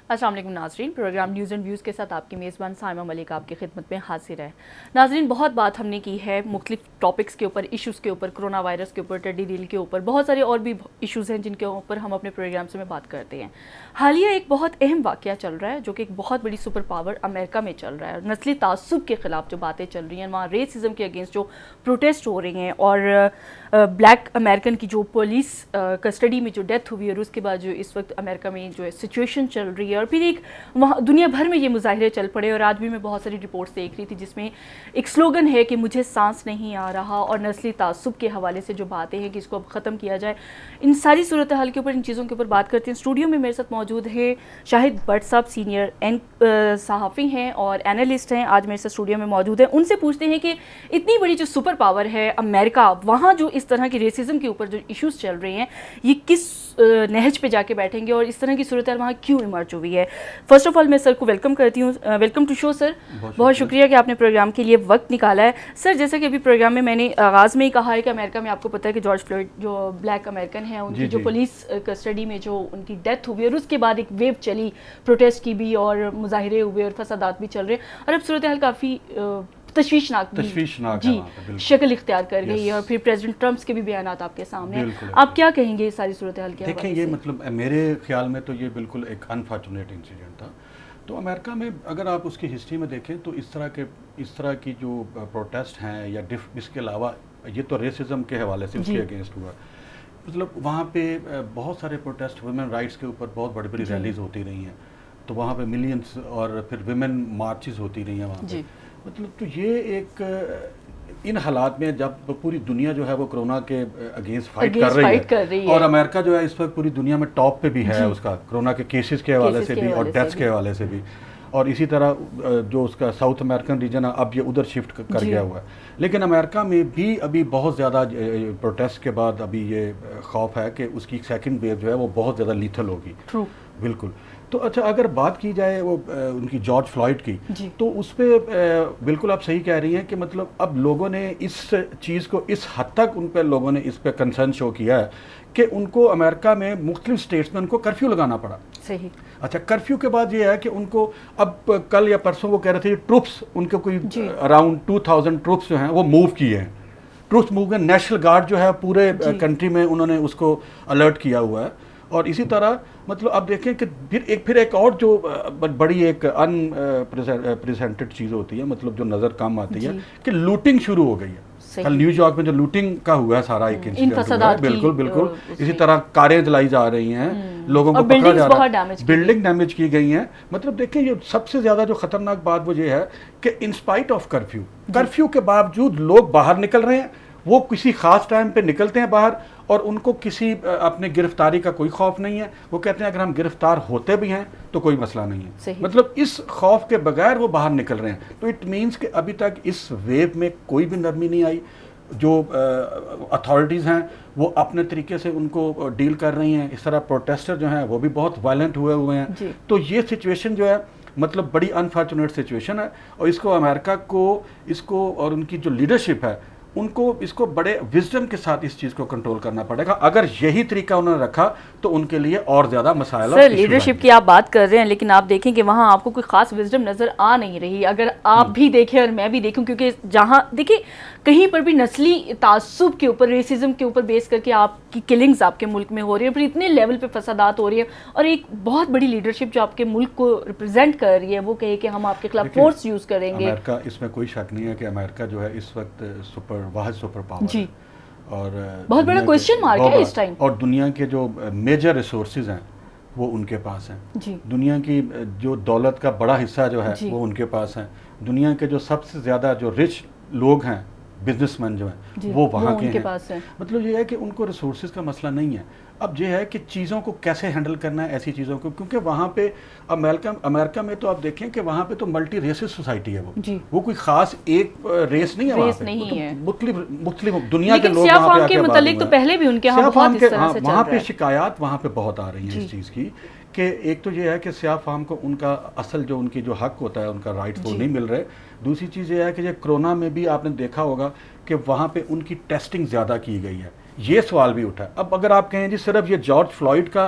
السلام علیکم ناظرین، پروگرام نیوز اینڈ ویوز کے ساتھ آپ کی میزبان سائمہ ملک آپ کی خدمت میں حاضر ہے۔ ناظرین، بہت بات ہم نے کی ہے مختلف ٹاپکس کے اوپر، ایشوز کے اوپر، کرونا وائرس کے اوپر، ٹڈی دل کے اوپر، بہت سارے اور بھی ایشوز ہیں جن کے اوپر ہم اپنے پروگرامس میں بات کرتے ہیں۔ حالیہ ایک بہت اہم واقعہ چل رہا ہے جو کہ ایک بہت بڑی سپر پاور امریکہ میں چل رہا ہے، نسلی تعصب کے خلاف جو باتیں چل رہی ہیں، وہاں ریسزم کے اگینسٹ جو پروٹیسٹ ہو رہے ہیں، اور بلیک امریکن کی جو پولیس کسٹڈی میں جو ڈیتھ ہوئی اور اس کے بعد جو اس وقت امریکہ میں جو سچویشن چل رہی ہے، اور پھر ایک وہاں دنیا بھر میں یہ مظاہرے چل پڑے، اور آج بھی میں بہت ساری رپورٹس دیکھ رہی تھی جس میں ایک سلوگن ہے کہ مجھے سانس نہیں آ رہا، اور نسلی تعصب کے حوالے سے جو باتیں ہیں کہ اس کو اب ختم کیا جائے۔ ان ساری صورتحال کے اوپر، ان چیزوں کے اوپر بات کرتے ہیں۔ اسٹوڈیو میں میرے ساتھ موجود ہے شاہد بٹ صاحب، سینئر صحافی ہیں اور اینالسٹ ہیں، آج میرے ساتھ اسٹوڈیو میں موجود ہیں۔ ان سے پوچھتے ہیں کہ اتنی بڑی جو سپر پاور ہے امریکہ، وہاں جو اس طرح کی ریسزم کے اوپر جو ایشوز چل رہے ہیں، یہ کس نہج پہ جا کے بیٹھیں گے اور اس طرح کی صورتحال وہاں کیوں ایمرج ہوئی ہے؟ فرسٹ آف آل میں سر کو ویلکم کرتی ہوں۔ ویلکم ٹو شو سر، بہت شکریہ کہ آپ نے پروگرام کے لیے وقت نکالا ہے۔ سر، جیسا کہ ابھی پروگرام میں نے آغاز میں ہی کہا ہے کہ امریکہ میں آپ کو پتہ ہے کہ جارج فلوئڈ جو بلیک امریکن ہیں، ان کی جو پولیس کسٹڈی میں جو ان کی ڈیتھ ہوئی، اور اس کے بعد ایک ویو چلی پروٹیسٹ کی بھی، اور مظاہرے ہوئے اور فسادات بھی چل رہے ہیں، اور اب صورتحال کافی تشویشناک جی شکل اختیار کر گئی ہے، اور پھر پریزیڈنٹ ٹرمپس کے بھی بیانات آپ کے سامنے ہیں۔ آپ کیا کہیں گے اس ساری صورتحال کے حوالے سے؟ دیکھیں، یہ مطلب میرے خیال میں تو یہ بالکل ایک انفارچونیٹ انسیڈنٹ تھا۔ تو امریکہ میں اگر آپ اس کی ہسٹری میں دیکھیں تو اس طرح کی جو پروٹیسٹ ہیں یا اس کے علاوہ یہ تو ریسزم کے حوالے سے اس کے اگینسٹ ہوا، مطلب وہاں پہ بہت سارے پروٹیسٹ ویمن رائٹس کے اوپر بہت بڑی بڑی ریلیز ہوتی رہی ہیں، تو وہاں پہ ملینز، اور پھر ویمن مارچز ہوتی رہی ہیں وہاں پہ۔ مطلب تو یہ ایک ان حالات میں جب پوری دنیا جو ہے وہ کرونا کے اگینسٹ فائٹ کر رہی ہے، اور امریکہ جو ہے اس وقت پوری دنیا میں ٹاپ پہ بھی ہے اس کا، کرونا کے کیسز کے حوالے سے بھی اور ڈیتھس کے حوالے سے بھی، اور اسی طرح جو اس کا ساؤتھ امریکن ریجن ہے اب یہ ادھر شفٹ کر گیا ہوا ہے۔ لیکن امریکہ میں بھی ابھی بہت زیادہ پروٹیسٹ کے بعد ابھی یہ خوف ہے کہ اس کی سیکنڈ ویو جو ہے وہ بہت زیادہ لیتھل ہوگی۔ بالکل۔ تو اچھا، اگر بات کی جائے وہ ان کی جارج فلوئڈ کی، تو اس پہ بالکل آپ صحیح کہہ رہی ہیں کہ مطلب اب لوگوں نے اس چیز کو اس حد تک ان پہ لوگوں نے اس پہ کنسرن شو کیا ہے کہ ان کو امریکہ میں مختلف اسٹیٹس میں ان کو کرفیو لگانا پڑا۔ صحیح۔ اچھا، کرفیو کے بعد یہ ہے کہ ان کو اب کل یا پرسوں وہ کہہ رہے تھے ٹروپس ان کے کوئی اراؤنڈ 2000 ٹروپس جو ہیں وہ موو کیے ہیں، ٹروپس موو کیے، نیشنل گارڈ جو ہے پورے کنٹری میں انہوں نے اس کو الرٹ کیا ہوا ہے۔ اور اسی طرح مطلب اب دیکھیں کہ پھر ایک اور جو بڑی ایک ان پریزنٹڈ چیز ہوتی ہے، مطلب جو نظر کم آتی ہے، کہ لوٹنگ شروع ہو گئی ہے۔ کل نیو یارک میں جو لوٹنگ کا ہوا ہے سارا ایک انسیڈنٹ ہوا ہے، بالکل اسی طرح کاریں جلائی جا رہی ہیں، لوگوں کو پکڑا جا رہا ہے، بلڈنگ ڈیمیج کی گئی ہیں۔ مطلب دیکھیں، یہ سب سے زیادہ جو خطرناک بات وہ یہ ہے کہ انسپائٹ آف کرفیو کے باوجود لوگ باہر نکل رہے ہیں، وہ کسی خاص ٹائم پہ نکلتے ہیں باہر، اور ان کو کسی اپنے گرفتاری کا کوئی خوف نہیں ہے۔ وہ کہتے ہیں اگر ہم گرفتار ہوتے بھی ہیں تو کوئی مسئلہ نہیں ہے، مطلب اس خوف کے بغیر وہ باہر نکل رہے ہیں۔ تو اٹ مینس کہ ابھی تک اس ویو میں کوئی بھی نرمی نہیں آئی، جو اتھارٹیز ہیں وہ اپنے طریقے سے ان کو ڈیل کر رہی ہیں، اس طرح پروٹیسٹر جو ہیں وہ بھی بہت وائلنٹ ہوئے ہیں۔ تو یہ سچویشن جو ہے مطلب بڑی انفارچونیٹ سچویشن ہے، اور اس کو امریکہ کو اور ان کی جو لیڈرشپ ہے ان کو اس کو بڑے وزڈم کے ساتھ اس چیز کو کنٹرول کرنا پڑے گا۔ اگر یہی طریقہ انہوں نے رکھا تو ان کے لیے اور زیادہ مسائل۔ سر، لیڈرشپ کی آپ بات کر رہے ہیں، لیکن آپ دیکھیں کہ وہاں آپ کو کوئی خاص وزڈم نظر آ نہیں رہی۔ اگر آپ بھی دیکھیں اور میں بھی دیکھوں، کیونکہ جہاں دیکھیں کہیں پر بھی نسلی تعصب کے اوپر، ریسزم کے اوپر بیس کر کے آپ کی کلنگز آپ کے ملک میں ہو رہی ہیں، پھر اتنے لیول پہ فسادات ہو رہی ہیں، اور ایک بہت بڑی لیڈرشپ جو آپ کے ملک کو ریپرزینٹ کر رہی ہے وہ کہے کہ ہم آپ کے خلاف فورس یوز کریں گے۔ امریکہ، اس میں کوئی شک نہیں ہے کہ امریکہ جو ہے اس وقت واحد سپر پاور ہے، اور بہت بڑا کوسچن مارک ہے اس ٹائم، اور دنیا کے جو میجر ریسورسز ہیں وہ ان کے پاس ہیں، دنیا کی جو دولت کا بڑا حصہ جو ہے وہ ان کے پاس ہے، دنیا کے جو سب سے زیادہ جو رچ لوگ ہیں، بزنس مین جو ہیں وہ وہاں کے ہیں۔ مطلب یہ ہے کہ ان کو ریسورسز کا مسئلہ نہیں ہے، اب یہ ہے کہ چیزوں کو کیسے ہینڈل کرنا ہے، ایسی چیزوں کو، کیونکہ وہاں پہ امریکہ میں تو آپ دیکھیں کہ وہاں پہ تو ملٹی ریسز سوسائٹی ہے، وہ کوئی خاص ایک ریس نہیں ہے، وہاں پہ مختلف دنیا کے لوگ وہاں پہ متعلق تو پہلے بھی ان کے ہاں بہت اس طرح سے چل رہا ہے۔ وہاں پہ شکایات وہاں پہ بہت آ رہی ہیں اس چیز کی کہ ایک تو یہ ہے کہ سیاہ فام کو ان کا اصل جو ان کی جو حق ہوتا ہے، ان کا رائٹ وہ نہیں مل رہے۔ دوسری چیز یہ ہے کہ یہ کرونا میں بھی آپ نے دیکھا ہوگا کہ وہاں پہ ان کی ٹیسٹنگ زیادہ کی گئی ہے، یہ سوال بھی اٹھا. اب اگر آپ کہیں جی صرف یہ جارج فلوئڈ کا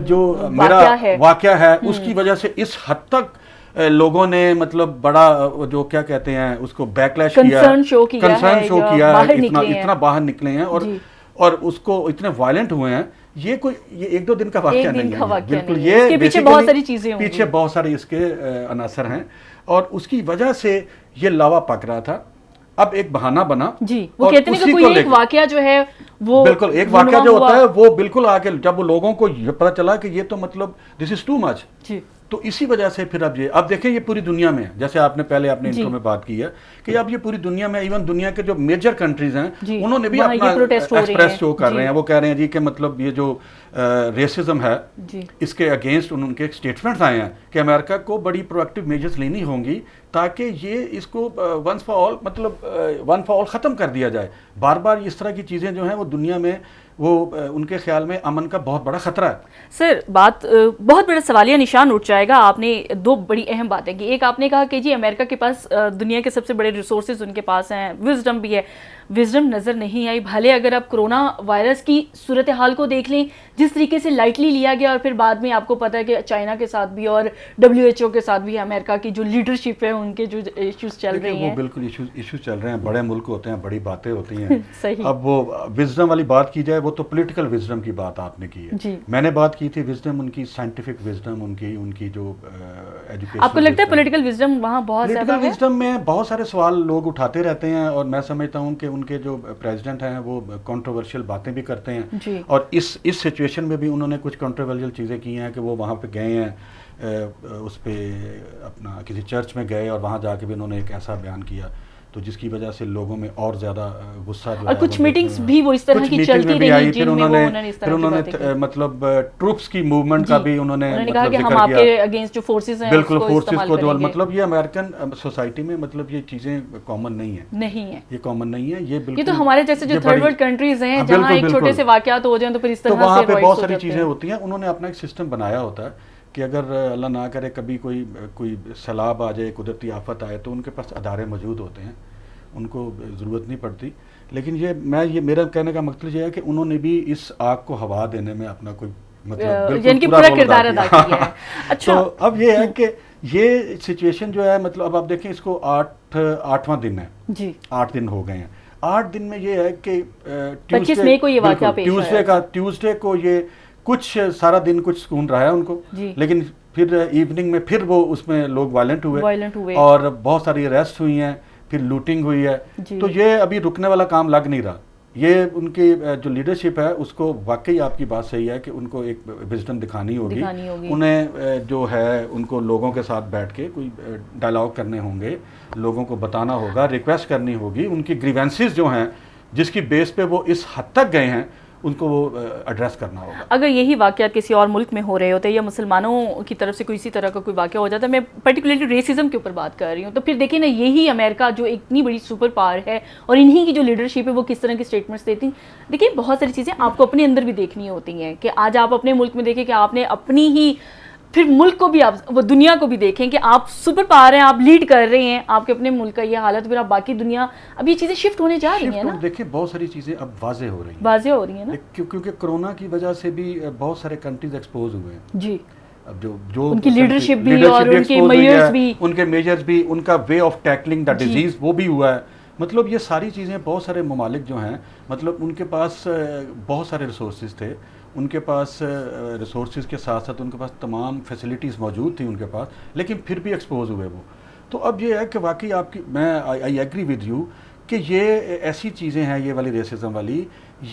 جو میرا واقعہ ہے اس کی وجہ سے اس حد تک لوگوں نے مطلب بڑا جو کیا کہتے ہیں اس کو بیکلیش کیا, کنسرن شو کیا, اتنا باہر نکلے ہیں اور اس کو اتنے وائلنٹ ہوئے ہیں, یہ ایک دو دن کا واقعہ نہیں ہے بالکل, یہ پیچھے بہت سارے اس کے عناصر ہیں اور اس کی وجہ سے یہ لاوا پک رہا تھا. اب ایک بہانہ بنا جی, وہ کہتے ہیں کہ کوئی ایک واقعہ جو ہے وہ بالکل ایک واقعہ جو ہوتا ہے وہ بالکل آگے جب وہ لوگوں کو یہ پتہ چلا کہ یہ تو مطلب دس از ٹو مچ, تو اسی وجہ سے پھر اب دیکھیں یہ پوری دنیا میں جیسے آپ نے پہلے اپنے انٹرو میں بات کی ہے کہ اب یہ پوری دنیا میں ایون دنیا کے جو میجر کنٹریز ہیں انہوں نے بھی اپنا ایکسپریس شو کر رہے ہیں. وہ کہہ رہے ہیں جی کہ مطلب یہ جو ریسزم ہے اس کے اگینسٹ ان کے اسٹیٹمنٹس آئے ہیں کہ امریکہ کو بڑی پرویکٹیو میجرز لینی ہوں گی تاکہ یہ اس کو ون فار آل ختم کر دیا جائے. بار بار اس طرح کی چیزیں جو ہیں وہ دنیا میں وہ ان کے خیال میں امن کا بہت بڑا خطرہ ہے. سر بات بہت بڑا سوالیہ نشان اٹھ جائے گا. آپ نے دو بڑی اہم باتیں کی. ایک آپ نے کہا کہ جی امریکہ کے پاس دنیا کے سب سے بڑے ریسورسز ان کے پاس ہیں, وزڈم بھی ہے. وزڈم نظر نہیں آئی. بھلے اگر آپ کرونا وائرس کی صورتحال کو دیکھ لیں جس طریقے سے لائٹلی لیا گیا اور پھر بعد میں آپ کو پتا ہے کہ چائنا کے ساتھ بھی اور WHO کے ساتھ بھی امریکہ کی جو لیڈرشپ ہے ان کے جو ایشوز چل رہے ہیں, وہ بالکل ایشوز چل رہے ہیں. بڑے ملک ہوتے ہیں, بڑی باتیں ہوتی ہیں. اب وہ وزڈم والی بات کی جائے وہ تو پولیٹیکل وزڈم کی بات آپ نے کی ہے. میں نے بات کی تھی وزڈم ان کی سائنٹیفک وزڈم, ان کی جو ایجوکیشن. آپ کو لگتا ہے پولیٹیکل وزڈم وہاں بہت زیادہ ہے؟ پولیٹیکل وزڈم میں بہت سارے سوال لوگ اٹھاتے رہتے ہیں اور میں سمجھتا ہوں کہ ان کے جو پریزیڈنٹ ہیں وہ کنٹروورشل باتیں بھی کرتے ہیں اور اس سچویشن میں بھی انہوں نے کچھ کنٹروورشل چیزیں کی ہیں کہ وہ وہاں پہ گئے ہیں اس پہ اپنا کسی چرچ میں گئے اور وہاں جا کے بھی انہوں نے ایک ایسا بیان کیا تو جس کی وجہ سے لوگوں میں اور زیادہ غصہ جو ہے, اور کچھ میٹنگز بھی وہ اس طرح کی چلتی رہی جن میں انہوں نے مطلب ٹروپس کی موومنٹ کا بھی انہوں نے کہا کہ ہم آپ کے اگینسٹ جو فورسز ہیں بالکل فورسز کو جو مطلب یہ امریکن سوسائٹی میں مطلب یہ چیزیں کامن نہیں ہیں, یہ کامن نہیں ہے. یہ بالکل یہ تو ہمارے جیسے جو تھرڈ ورلڈ کنٹریز ہیں جہاں ایک چھوٹے سے واقعات ہو جائیں تو پھر اس طرح سے وہاں پہ بہت ساری چیزیں ہوتی ہیں. انہوں نے اپنا ایک سسٹم بنایا ہوتا ہے کہ اگر اللہ نہ کرے کبھی کوئی سیلاب آ جائے, قدرتی آفت آئے تو ان کے پاس ادارے موجود ہوتے ہیں, ان کو ضرورت نہیں پڑتی. لیکن یہ میرا کہنے کا مقصد یہ ہے کہ انہوں نے بھی اس آگ کو ہوا دینے میں اپنا کوئی مطلب پورا کردار ادا کیا ہے. اچھا تو اب یہ ہے کہ یہ سچویشن جو ہے مطلب اب آپ دیکھیں اس کو 8واں دن ہے جی, 8 دن ہو گئے ہیں. 8 دن میں یہ ہے کہ 25 مئی کو یہ واقعہ پیش آیا. ٹیوزڈے کو یہ کچھ سارا دن کچھ سکون رہا ہے ان کو, لیکن پھر ایوننگ میں پھر وہ اس میں لوگ وائلنٹ ہوئے اور بہت ساری اریسٹ ہوئی ہیں, پھر لوٹنگ ہوئی ہے. تو یہ ابھی رکنے والا کام لگ نہیں رہا. یہ ان کی جو لیڈرشپ ہے اس کو واقعی آپ کی بات صحیح ہے کہ ان کو ایک وزڈم دکھانی ہوگی. انہیں جو ہے ان کو لوگوں کے ساتھ بیٹھ کے کوئی ڈائلاگ کرنے ہوں گے, لوگوں کو بتانا ہوگا, ریکویسٹ کرنی ہوگی. ان کی گریوینسز جو ہیں جس کی بیس پہ وہ اس حد تک گئے ہیں ان کو وہ ایڈریس کرنا ہوگا. اگر یہی واقعات کسی اور ملک میں ہو رہے ہوتے یا مسلمانوں کی طرف سے کوئی اسی طرح کا کوئی واقعہ ہو جاتا, میں پرٹیکولرلی ریسزم کے اوپر بات کر رہی ہوں, تو پھر دیکھیں نا یہی امریکہ جو اتنی بڑی سپر پاور ہے اور انہی کی جو لیڈرشپ ہے وہ کس طرح کی اسٹیٹمنٹس دیتی. دیکھیں بہت ساری چیزیں آپ کو اپنے اندر بھی دیکھنی ہوتی ہیں کہ آج آپ اپنے ملک میں دیکھیں کہ آپ نے اپنی ہی پھر ملک کو بھی آپ وہ دنیا کو بھی دیکھیں کہ آپ سپر پاور ہیں, آپ لیڈ کر رہے ہیں, آپ کے اپنے ملک کا یہ حالت, پھر آپ باقی دنیا اب یہ چیزیں شفٹ ہونے جا رہی ہیں نا. دیکھیں بہت ساری چیزیں اب واضح ہو رہی ہیں نا, کیونکہ کرونا کی وجہ سے بھی بہت سارے کنٹریز ایکسپوز ہوئے ہیں جی. اب جو ان کی لیڈرشپ بھی اور ان کے میجرز بھی, ان کا way of tackling the disease وہ بھی ہوا ہے. مطلب یہ ساری چیزیں بہت سارے ممالک جو ہیں مطلب ان کے پاس بہت سارے ریسورسز تھے, ان کے پاس ریسورسز کے ساتھ ساتھ ان کے پاس تمام فیسلٹیز موجود تھیں ان کے پاس, لیکن پھر بھی ایکسپوز ہوئے وہ. تو اب یہ ہے کہ واقعی آپ کی میں آئی ایگری ود یو کہ یہ ایسی چیزیں ہیں یہ والی ریسزم والی,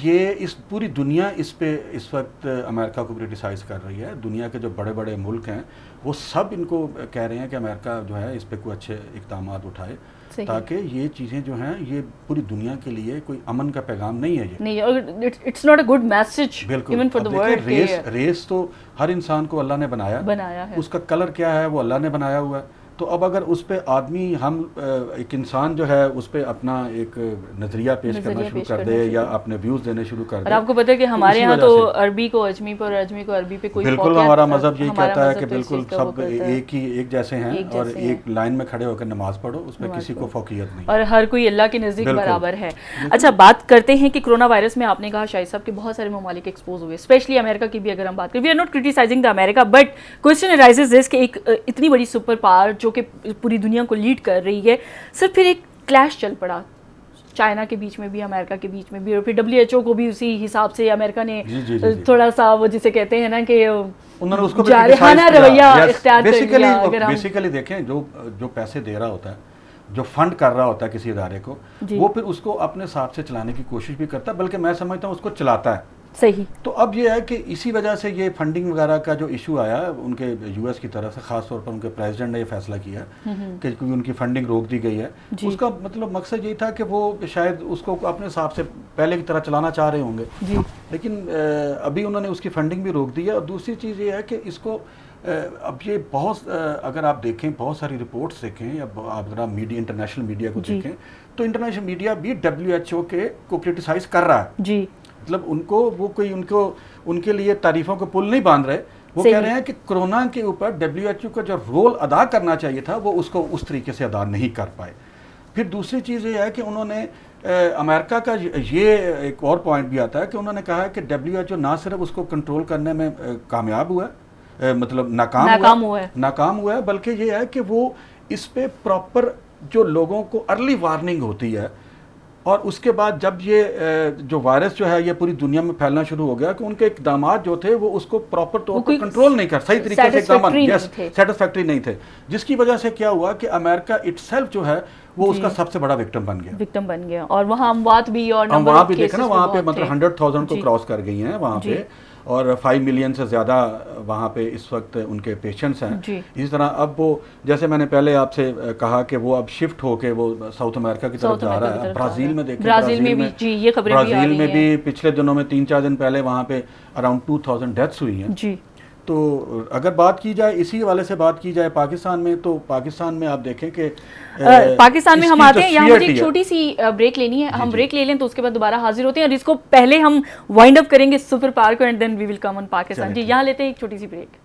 یہ اس پوری دنیا اس پہ اس وقت امریکہ کو کرٹیسائز کر رہی ہے. دنیا کے جو بڑے بڑے ملک ہیں وہ سب ان کو کہہ رہے ہیں کہ امریکہ جو ہے اس پہ کوئی اچھے اقدامات اٹھائے تاکہ یہ چیزیں جو ہیں یہ پوری دنیا کے لیے کوئی امن کا پیغام نہیں ہے. نہیں, it's not a good message even for the world. ریس تو ہر انسان کو اللہ نے بنایا ہے, اس کا کلر کیا ہے وہ اللہ نے بنایا ہوا ہے. تو اب اگر اس پہ آدمی ہم ایک انسان جو ہے اس پہ اپنا ایک نظریہ پیش کرنا شروع کر دے یا اپنے ویوز دینے شروع کر دے. اور آپ کو پتہ ہے کہ ہمارے یہاں تو عربی کو اجمی پر اور اجمی کو عربی پہ کوئی بالکل ہمارا مذہب یہی کہتا ہے کہ بالکل سب ایک جیسے ہیں اور ایک لائن میں کھڑے ہو کر نماز پڑھو, اس پہ کسی کو فوقیت نہیں, اور ہر کوئی اللہ کے نزدیک برابر ہے. اچھا بات کرتے ہیں کہ کرونا وائرس میں آپ نے کہا شاہد صاحب کہ بہت سارے ممالک ایکسپوز ہوئے, اسپیشلی امریکہ کی بھی اگر ہم بات کریں, we are not criticising the America, but question arises this کہ ایک اتنی بڑی سپر پاور جو کہ پوری دنیا کو لیڈ کر رہی ہے, صرف پھر ایک کلیش چل پڑا چائنا کے بیچ میں بھی, امریکہ کے بیچ میں بھی, اور پھر WHO کو بھی اسی حساب سے امریکہ نے تھوڑا سا وہ جسے کہتے ہیں نا کہ انہوں نے اس کو جارحانہ رویہ اختیار کر لیا. بیسیکلی دیکھیں جو پیسے دے رہا ہوتا ہے, جو فنڈ کر رہا ہوتا ہے کسی ادارے کو, وہ پھر اس کو اپنے حساب سے چلانے کی کوشش بھی کرتا ہے, بلکہ میں سمجھتا ہوں اس کو چلاتا ہے. صحیح. تو اب یہ ہے کہ اسی وجہ سے یہ فنڈنگ وغیرہ کا جو ایشو آیا ان کے US کی طرف سے, خاص طور پر ان کے پریزیڈنٹ نے یہ فیصلہ کیا کہ ان کی فنڈنگ روک دی گئی ہے. اس کا مطلب مقصد یہی تھا کہ وہ شاید اس کو اپنے حساب سے پہلے کی طرح چلانا چاہ رہے ہوں گے, لیکن ابھی انہوں نے اس کی فنڈنگ بھی روک دی ہے. اور دوسری چیز یہ ہے کہ اس کو اب یہ بہت, اگر آپ دیکھیں بہت ساری رپورٹس دیکھیں یا آپ ذرا میڈیا, انٹرنیشنل میڈیا کو دیکھیں, تو انٹرنیشنل میڈیا بھی WHO کو کرٹیسائز کر رہا ہے. مطلب ان کو وہ کوئی ان کے لیے تعریفوں کے پل نہیں باندھ رہے, وہ کہہ رہے ہیں کہ کرونا کے اوپر WHO کا جو رول ادا کرنا چاہیے تھا وہ اس کو اس طریقے سے ادا نہیں کر پائے. پھر دوسری چیز یہ ہے کہ انہوں نے امریکہ کا یہ ایک اور پوائنٹ بھی آتا ہے کہ انہوں نے کہا کہ WHO نہ صرف اس کو کنٹرول کرنے میں کامیاب ہوا ہے, مطلب ناکام ہوا ہے, بلکہ یہ ہے کہ وہ اس پہ پراپر جو لوگوں کو ارلی وارننگ ہوتی ہے, اور اس کے بعد جب یہ جو وائرس جو ہے یہ پوری دنیا میں پھیلنا شروع ہو گیا, کہ ان کے اقدامات جو تھے وہ اس کو پراپر طور پر کنٹرول نہیں کر, صحیح طریقے سے اقدامات سیٹسفیکٹری نہیں تھے, جس کی وجہ سے کیا ہوا کہ امریکہ اٹ سیلف جو ہے وہ اس کا سب سے بڑا وکٹم بن گیا. اور وہاں اموات بھی, اور وہاں پہ دیکھا نا وہاں پہ مطلب 100,000 کو کراس کر گئی ہیں وہاں پہ, اور 5 ملین سے زیادہ وہاں پہ اس وقت ان کے پیشنٹس ہیں. اسی طرح اب وہ جیسے میں نے پہلے آپ سے کہا کہ وہ اب شفٹ ہو کے وہ ساؤتھ امریکہ کی طرف جا رہا ہے. برازیل میں دیکھیں, برازیل میں بھی پچھلے دنوں میں 3-4 دن پہلے وہاں پہ اراؤنڈ 2,000 ڈیتھس ہوئی ہیں. تو اگر بات کی جائے اسی حوالے سے بات کی جائے پاکستان میں, تو پاکستان میں آپ دیکھیں کہ پاکستان میں ہم آتے ہیں, یہاں مجھے ایک چھوٹی سی بریک لینی ہے, ہم بریک لے لیں تو اس کے بعد دوبارہ حاضر ہوتے ہیں, اور اس کو پہلے ہم وائنڈ اپ کریں گے سپر پاور کو, اینڈ دین وی ول کم آن پاکستان. جی یہاں لیتے ہیں ایک چھوٹی سی بریک.